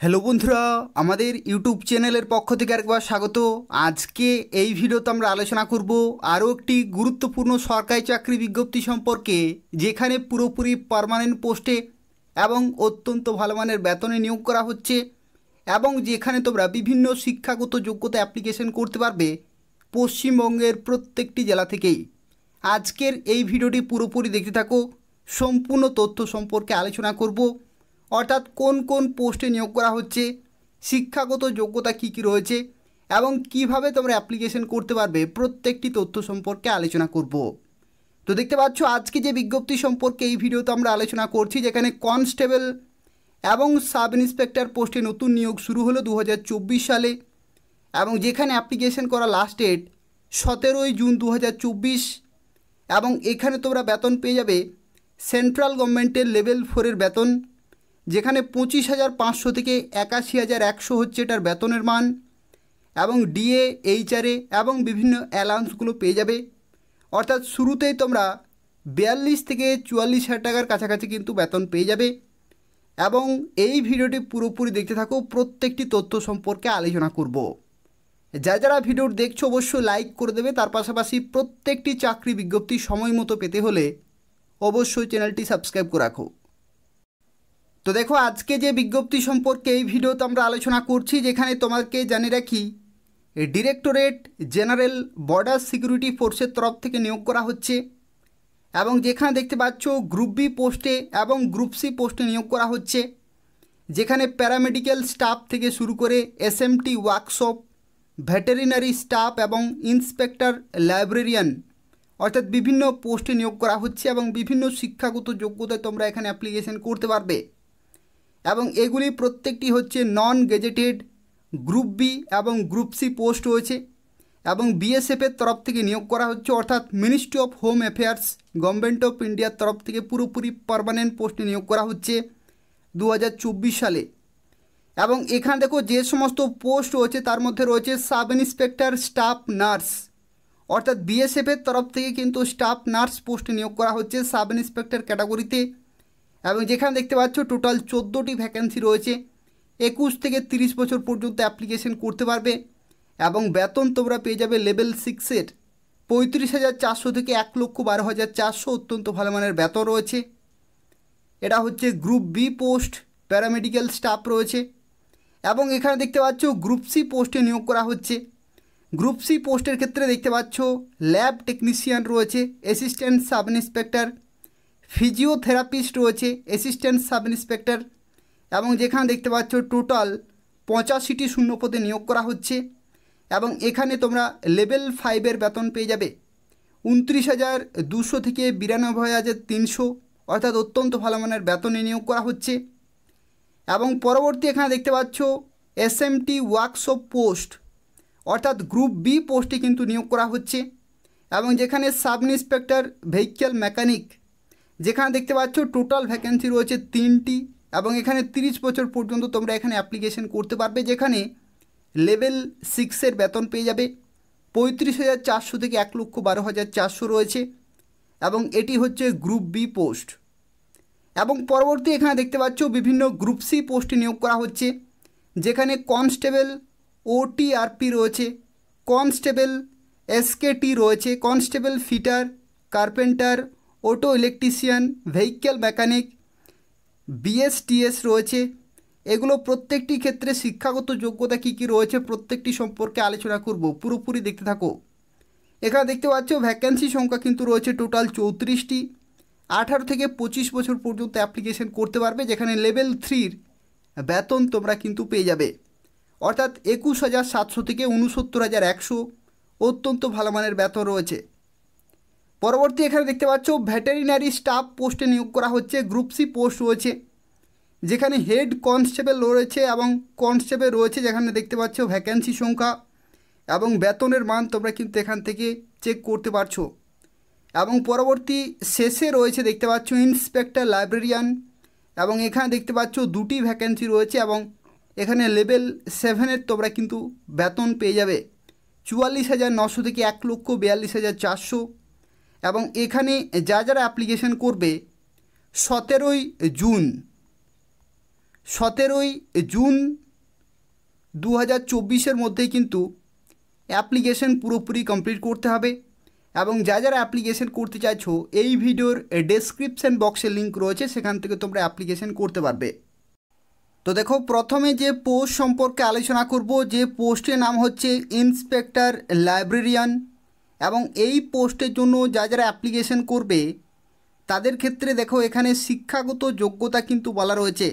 Hello বন্ধুরা, আমাদের YouTube চ্যানেলের পক্ষ থেকে আরেকবার স্বাগত। আজকে এই ভিডিওতে আমরা আলোচনা করব আরও একটি গুরুত্বপূর্ণ সরকারি চাকরি বিজ্ঞপ্তি সম্পর্কে, যেখানে পুরোপুরি পার্মানেন্ট পোস্টে এবং অত্যন্ত ভালো মানের বেতনে নিয়োগ করা হচ্ছে এবং যেখানে তোমরা বিভিন্ন শিক্ষাগত যোগ্যতা অ্যাপ্লিকেশন করতে পারবে পশ্চিমবঙ্গের প্রত্যেকটি জেলা থেকেই। আজকের এই ভিডিওটি পুরোপুরি দেখতে থাকো, সম্পূর্ণ তথ্য সম্পর্কে আলোচনা করব। অর্থাৎ কোন কোন পোস্টে নিয়োগ করা হচ্ছে, শিক্ষাগত যোগ্যতা কী কী রয়েছে এবং কিভাবে তোমরা অ্যাপ্লিকেশন করতে পারবে, প্রত্যেকটি তথ্য সম্পর্কে আলোচনা করব। তো দেখতে পাচ্ছ আজকে যে বিজ্ঞপ্তি সম্পর্কে এই ভিডিওতে আমরা আলোচনা করছি, যেখানে কনস্টেবল এবং সাব ইন্সপেক্টর পোস্টে নতুন নিয়োগ শুরু হলো 2024 সালে এবং যেখানে অ্যাপ্লিকেশন করা লাস্ট ডেট 17ই জুন 2024 এবং এখানে তোমরা বেতন পেয়ে যাবে সেন্ট্রাল গভর্নমেন্টের লেভেল 4-এর বেতন, যেখানে 25,500 থেকে 81,100 হচ্ছে এটার বেতনের মান এবং ডিএ, এইচআরএ এবং বিভিন্ন অ্যালাউন্সগুলো পেয়ে যাবে। অর্থাৎ শুরুতেই তোমরা 42 থেকে 44,000 টাকার কাছাকাছি কিন্তু বেতন পেয়ে যাবে এবং এই ভিডিওটি পুরোপুরি দেখতে থাকো, প্রত্যেকটি তথ্য সম্পর্কে আলোচনা করব। যারা ভিডিও দেখছো অবশ্যই লাইক করে দেবে, তার পাশাপাশি প্রত্যেকটি চাকরি বিজ্ঞপ্তি সময় মতো পেতে হলে অবশ্যই চ্যানেলটি সাবস্ক্রাইব করে রাখো। তো দেখো আজকে যে বিজ্ঞপ্তি সম্পর্কে এই ভিডিওতে আমরা আলোচনা করছি, যেখানে তোমাকে জানিয়ে রাখি ডিরেক্টরেট জেনারেল বর্ডার সিকিউরিটি ফোর্সের তরফ থেকে নিয়োগ করা হচ্ছে এবং যেখানে দেখতে পাচ্ছ গ্রুপ বি পোস্টে এবং গ্রুপ সি পোস্টে নিয়োগ করা হচ্ছে, যেখানে প্যারামেডিক্যাল স্টাফ থেকে শুরু করে এসএমটি ওয়ার্কশপ, ভেটেরিনারি স্টাফ এবং ইন্সপেক্টর লাইব্রেরিয়ান, অর্থাৎ বিভিন্ন পোস্টে নিয়োগ করা হচ্ছে এবং বিভিন্ন শিক্ষাগত যোগ্যতায় তোমরা এখানে অ্যাপ্লিকেশন করতে পারবে এবং এগুলি প্রত্যেকটি হচ্ছে নন গেজেটেড গ্রুপ বি এবং গ্রুপ সি পোস্ট রয়েছে এবং বিএসএফের তরফ থেকে নিয়োগ করা হচ্ছে, অর্থাৎ ministry of home affairs government of ইন্ডিয়ার তরফ থেকে পুরোপুরি পার্মানেন্ট পোস্টে নিয়োগ করা হচ্ছে 2024 সালে। এবং এখানে দেখো যে সমস্ত পোস্ট রয়েছে তার মধ্যে রয়েছে সাব ইন্সপেক্টর স্টাফ নার্স, অর্থাৎ বিএসএফের তরফ থেকে কিন্তু স্টাফ নার্স পোস্টে নিয়োগ করা হচ্ছে সাব ইন্সপেক্টর ক্যাটাগরিতে এবং যেখানে দেখতে পাচ্ছ টোটাল 14টি ভ্যাকেন্সি রয়েছে। 21 থেকে 30 বছর পর্যন্ত অ্যাপ্লিকেশন করতে পারবে এবং বেতন তোমরা পেয়ে যাবে লেভেল 6-এর 35,400 থেকে 1,12,400, অত্যন্ত ভালো মানের বেতন রয়েছে। এটা হচ্ছে group B post, paramedical staff রয়েছে এবং এখানে দেখতে পাচ্ছ গ্রুপ সি পোস্টে নিয়োগ করা হচ্ছে। গ্রুপ সি পোস্টের ক্ষেত্রে দেখতে পাচ্ছ ল্যাব টেকনিশিয়ান রয়েছে, অ্যাসিস্ট্যান্ট সাব ইন্সপেক্টর, ফিজিওথেরাপিস্ট রয়েছে, অ্যাসিস্ট্যান্ট সাব ইন্সপেক্টর এবং যেখানে দেখতে পাচ্ছ টোটাল 85টি শূন্যপদে নিয়োগ করা হচ্ছে এবং এখানে তোমরা লেভেল 5-এর বেতন পেয়ে যাবে 29,200 থেকে 92,300, অর্থাৎ অত্যন্ত ভালো মানের বেতনে নিয়োগ করা হচ্ছে। এবং পরবর্তী এখানে দেখতে পাচ্ছ এসএমটি ওয়ার্কশপ পোস্ট, অর্থাৎ গ্রুপ বি পোস্টে কিন্তু নিয়োগ করা হচ্ছে এবং যেখানে সাব ইন্সপেক্টর ভেহিক্যাল মেকানিক, যেখানে দেখতে পাচ্ছ টোটাল ভ্যাকেন্সি রয়েছে 3টি এবং এখানে 30 বছর পর্যন্ত তোমরা এখানে অ্যাপ্লিকেশন করতে পারবে, যেখানে লেভেল 6-এর বেতন পেয়ে যাবে 35,400 থেকে 1,12,400 রয়েছে এবং এটি হচ্ছে গ্রুপ বি পোস্ট। এবং পরবর্তী এখানে দেখতে পাচ্ছ বিভিন্ন গ্রুপ সি পোস্টে নিয়োগ করা হচ্ছে, যেখানে কনস্টেবল ওটিআরপি রয়েছে, কনস্টেবল এসকেটি রয়েছে, constable fitter, carpenter, auto electrician, vehicle mechanic, BSTS রয়েছে। এগুলো প্রত্যেকটি ক্ষেত্রে শিক্ষাগত যোগ্যতা কী কী রয়েছে প্রত্যেকটি সম্পর্কে আলোচনা করব, পুরোপুরি দেখতে থাকো। এখানে দেখতে পাচ্ছ ভ্যাকেন্সি সংখ্যা কিন্তু রয়েছে টোটাল 34টি। 18 থেকে 25 বছর পর্যন্ত অ্যাপ্লিকেশন করতে পারবে, যেখানে লেভেল 3-র বেতন তোমরা কিন্তু পেয়ে যাবে, অর্থাৎ 21,700 থেকে 69,100, অত্যন্ত ভালো মানের বেতন রয়েছে। পরবর্তী এখানে দেখতে পাচ্ছ ভেটেরিনারি স্টাফ পোস্টে নিয়োগ করা হচ্ছে, গ্রুপ সি পোস্ট রয়েছে, যেখানে হেড কনস্টেবল রয়েছে এবং কনস্টেবল রয়েছে, যেখানে দেখতে পাচ্ছ ভ্যাকেন্সি সংখ্যা এবং বেতনের মান তোমরা কিন্তু এখান থেকে চেক করতে পারছো। এবং পরবর্তী শেষে রয়েছে দেখতে পাচ্ছ ইন্সপেক্টর লাইব্রেরিয়ান এবং এখানে দেখতে পাচ্ছ 2টি ভ্যাকেন্সি রয়েছে এবং এখানে লেভেল 7-এর তোমরা কিন্তু বেতন পেয়ে যাবে 44,900 থেকে 1,42,400 এবং এখানে যারা অ্যাপ্লিকেশন করবে 17ই জুন 17 জুন 2024 মধ্যেই কিন্তু অ্যাপ্লিকেশন পুরোপুরি কমপ্লিট করতে হবে। এবং যারা অ্যাপ্লিকেশন করতে চাইছো এই ভিডিওর ডেসক্রিপশন বক্সে লিঙ্ক রয়েছে, সেখান থেকে তোমরা অ্যাপ্লিকেশন করতে পারবে। তো দেখো, প্রথমে যে পোস্ট সম্পর্কে আলোচনা করব, যে পোস্টের নাম হচ্ছে ইন্সপেক্টর লাইব্রেরিয়ান। এবং এই পোস্টের জন্য যারা অ্যাপ্লিকেশন করবে তাদের ক্ষেত্রে দেখো এখানে শিক্ষাগত যোগ্যতা কিন্তু বলা রয়েছে।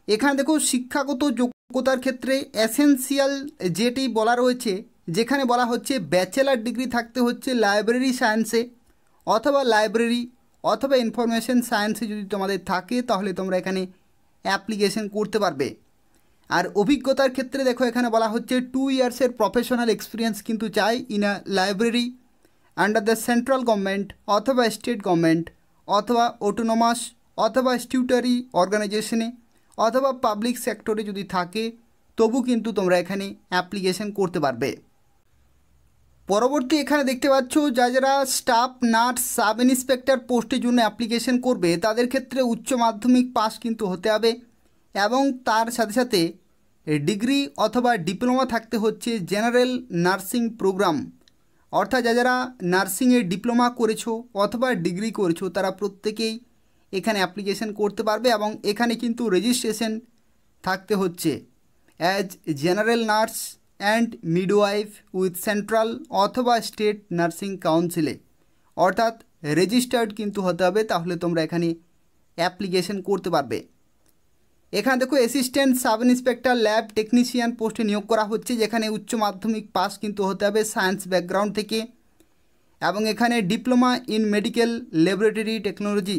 এখানে দেখো শিক্ষাগত যোগ্যতার ক্ষেত্রে এসেনশিয়াল যেটি বলা রয়েছে, যেখানে বলা হচ্ছে ব্যাচেলার ডিগ্রি থাকতে হচ্ছে লাইব্রেরি সায়েন্সে অথবা লাইব্রেরি অথবা ইনফরমেশন সায়েন্সে যদি তোমাদের থাকে তাহলে তোমরা এখানে অ্যাপ্লিকেশন করতে পারবে। আর অভিজ্ঞতার ক্ষেত্রে দেখো এখানে বলা হচ্ছে 2 ইয়ার্সের প্রফেশনাল এক্সপিরিয়েন্স কিন্তু চাই in a library under the central government অথবা স্টেট গভর্নমেন্ট অথবা অটোনোমাস অথবা স্টিউটারি অর্গানাইজেশনে অথবা পাবলিক সেক্টরে যদি থাকে তবু কিন্তু তোমরা এখানে অ্যাপ্লিকেশন করতে পারবে। পরবর্তী এখানে দেখতে পাচ্ছ যারা স্টাফ নার্স সাব ইন্সপেক্টর পোস্টের জন্য অ্যাপ্লিকেশন করবে তাদের ক্ষেত্রে উচ্চ মাধ্যমিক পাস কিন্তু হতে হবে এবং তার সাথে সাথে ডিগ্রি অথবা ডিপ্লোমা থাকতে হচ্ছে জেনারেল নার্সিং প্রোগ্রাম। অর্থাৎ যারা নার্সিংয়ে ডিপ্লোমা করেছো অথবা ডিগ্রি করেছো তারা প্রত্যেকেই এখানে অ্যাপ্লিকেশন করতে পারবে। এবং এখানে কিন্তু রেজিস্ট্রেশন থাকতে হচ্ছে as general nurse and midwife with central অথবা স্টেট নার্সিং কাউন্সিলে, অর্থাৎ রেজিস্টার্ড কিন্তু হতে হবে, তাহলে তোমরা এখানে অ্যাপ্লিকেশন করতে পারবে। এখানে দেখো assistant sub inspector lab technician পোস্টে নিয়োগ করা হচ্ছে, যেখানে উচ্চ মাধ্যমিক পাস কিন্তু হতে হবে সায়েন্স ব্যাকগ্রাউন্ড থেকে। এবং এখানে diploma in medical laboratory technology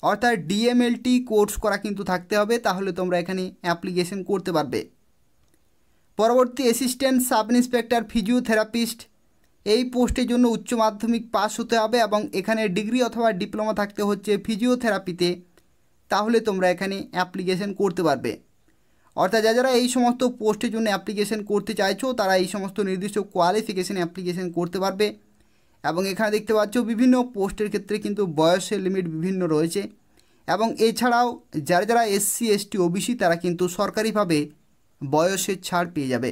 অর্থাৎ ডিএমএলটি কোর্স করা কিন্তু থাকতে হবে, তাহলে তোমরা এখানে অ্যাপ্লিকেশন করতে পারবে। পরবর্তী অ্যাসিস্ট্যান্ট সাব ইন্সপেক্টর ফিজিওথেরাপিস্ট, এই পোস্টের জন্য উচ্চ মাধ্যমিক পাস হতে হবে এবং এখানে ডিগ্রি অথবা ডিপ্লোমা থাকতে হচ্ছে ফিজিওথেরাপিতে, তাহলে তোমরা এখানে অ্যাপ্লিকেশন করতে পারবে। অর্থাৎ যারা এই সমস্ত পোস্টের জন্য অ্যাপ্লিকেশন করতে চাইছো তারা এই সমস্ত নির্দিষ্ট কোয়ালিফিকেশানে অ্যাপ্লিকেশন করতে পারবে। এবং এখানে দেখতে পাচ্ছ বিভিন্ন পোস্টের ক্ষেত্রে কিন্তু বয়সের লিমিট বিভিন্ন রয়েছে। এবং এছাড়াও যারা এসসি এসটি ওবিসি তারা কিন্তু সরকারিভাবে বয়সের ছাড় পেয়ে যাবে।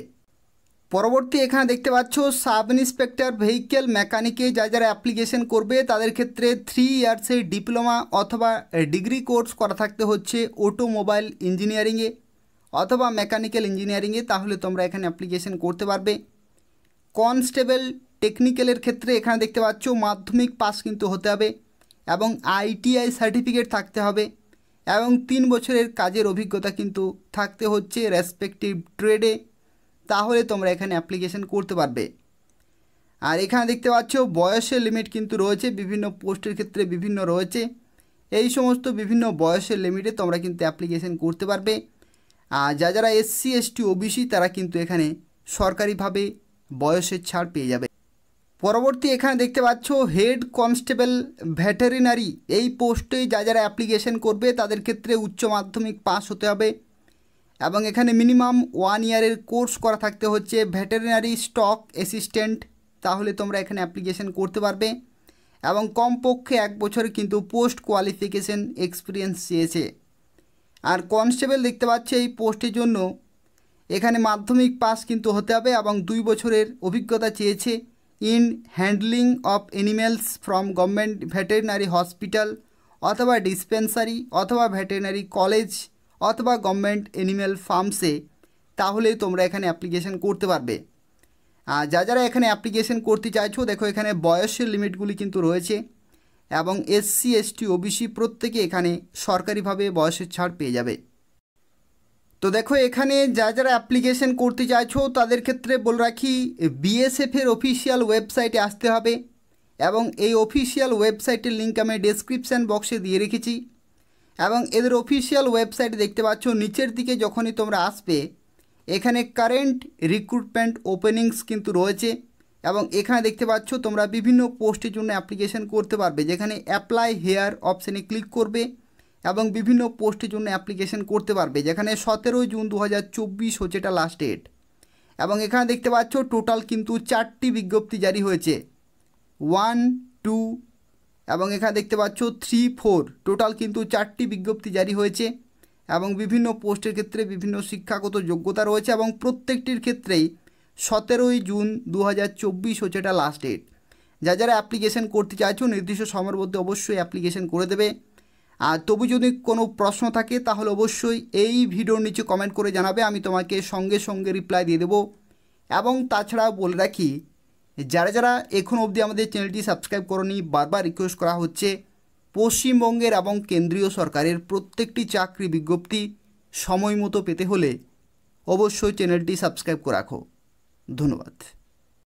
পরবর্তী এখানে দেখতে পাচ্ছ সাব ইন্সপেক্টর ভেহিক্যাল মেকানিকে যারা অ্যাপ্লিকেশন করবে তাদের ক্ষেত্রে 3 ইয়ার্সের ডিপ্লোমা অথবা ডিগ্রি কোর্স করা থাকতে হচ্ছে অটোমোবাইল ইঞ্জিনিয়ারিংয়ে অথবা মেকানিক্যাল ইঞ্জিনিয়ারিংয়ে, তাহলে তোমরা এখানে অ্যাপ্লিকেশন করতে পারবে। কনস্টেবল টেকনিক্যালের ক্ষেত্রে এখানে দেখতে পাচ্ছ মাধ্যমিক পাস কিন্তু হতে হবে এবং আইটিআই সার্টিফিকেট থাকতে হবে এবং 3 বছরের কাজের অভিজ্ঞতা কিন্তু থাকতে হচ্ছে রেসপেক্টিভ ট্রেডে, তাহলে তোমরা এখানে অ্যাপ্লিকেশন করতে পারবে। আর এখানে দেখতে পাচ্ছ বয়সের লিমিট কিন্তু রয়েছে, বিভিন্ন পোস্টের ক্ষেত্রে বিভিন্ন রয়েছে, এই সমস্ত বিভিন্ন বয়সের লিমিটে তোমরা কিন্তু অ্যাপ্লিকেশন করতে পারবে। আর যারা এসসি এসটি ওবিসি তারা কিন্তু এখানে সরকারিভাবে বয়সের ছাড় পেয়ে যাবে। পরবর্তী এখানে দেখতে পাচ্ছ হেড কনস্টেবল ভেটেরিনারি, এই পোস্টে যারা অ্যাপ্লিকেশন করবে তাদের ক্ষেত্রে উচ্চ মাধ্যমিক পাস হতে হবে এবং এখানে মিনিমাম 1 ইয়ারের কোর্স করা থাকতে হচ্ছে ভেটেরিনারি স্টক অ্যাসিস্ট্যান্ট, তাহলে তোমরা এখানে অ্যাপ্লিকেশন করতে পারবে। এবং কমপক্ষে 1 বছর কিন্তু পোস্ট কোয়ালিফিকেশন এক্সপিরিয়েন্স চেয়েছে। আর কনস্টেবল দেখতে পাচ্ছ এই পোস্টের জন্য এখানে মাধ্যমিক পাস কিন্তু হতে হবে এবং 2 বছরের অভিজ্ঞতা চেয়েছে in handling of animals from government veterinary hospital অথবা ডিসপেন্সারি অথবা ভেটেরিনারি কলেজ অথবা গভর্নমেন্ট অ্যানিম্যাল ফার্মসে, তাহলে তোমরা এখানে অ্যাপ্লিকেশন করতে পারবে। আর যারা এখানে অ্যাপ্লিকেশন করতে চাইছো দেখো এখানে বয়সের লিমিটগুলি কিন্তু রয়েছে এবং এসসি এসটি ওবিসি প্রত্যেকে এখানে সরকারিভাবে বয়সের ছাড় পেয়ে যাবে। তো দেখো এখানে যারা অ্যাপ্লিকেশন করতে চাইছো তাদের ক্ষেত্রে বলে রাখি বিএসএফের অফিসিয়াল ওয়েবসাইটে আসতে হবে এবং এই অফিসিয়াল ওয়েবসাইটের লিঙ্ক আমি ডেসক্রিপশান বক্সে দিয়ে রেখেছি। এবং এদের অফিসিয়াল ওয়েবসাইটে দেখতে পাচ্ছ নিচের দিকে যখনই তোমরা আসবে এখানে কারেন্ট রিক্রুটমেন্ট ওপেনিংস কিন্তু রয়েছে এবং এখানে দেখতে পাচ্ছ তোমরা বিভিন্ন পোস্টের জন্য অ্যাপ্লিকেশন করতে পারবে, যেখানে অ্যাপ্লাই হেয়ার অপশানে ক্লিক করবে এবং বিভিন্ন পোস্টের জন্য অ্যাপ্লিকেশন করতে পারবে, যেখানে 17 জুন 2024 হচ্ছে এটা লাস্ট ডেট। এবং এখানে দেখতে পাচ্ছ টোটাল কিন্তু 4টি বিজ্ঞপ্তি জারি হয়েছে, 1, 2 এবং এখানে দেখতে পাচ্ছ 3, 4, টোটাল কিন্তু 4টি বিজ্ঞপ্তি জারি হয়েছে এবং বিভিন্ন পোস্টের ক্ষেত্রে বিভিন্ন শিক্ষাগত যোগ্যতা রয়েছে এবং প্রত্যেকটির ক্ষেত্রেই 17ই জুন 2024 হচ্ছে এটা লাস্ট ডেট। যারা অ্যাপ্লিকেশন করতে চাইছো নির্দিষ্ট সময়ের মধ্যে অবশ্যই অ্যাপ্লিকেশন করে দেবে। আর তবু যদি কোনো প্রশ্ন থাকে তাহলে অবশ্যই এই ভিডিওর নিচে কমেন্ট করে জানাবে, আমি তোমাকে সঙ্গে সঙ্গে রিপ্লাই দিয়ে দেবো। এবং তাছাড়া বলে রাখি, যারা এখন অবধি আমাদের চ্যানেলটি সাবস্ক্রাইব করোনি, বারবার রিকোয়েস্ট করা হচ্ছে, পশ্চিমবঙ্গের এবং কেন্দ্রীয় সরকারের প্রত্যেকটি চাকরি বিজ্ঞপ্তি সময় মতো পেতে হলে অবশ্যই চ্যানেলটি সাবস্ক্রাইব করে রাখো। ধন্যবাদ।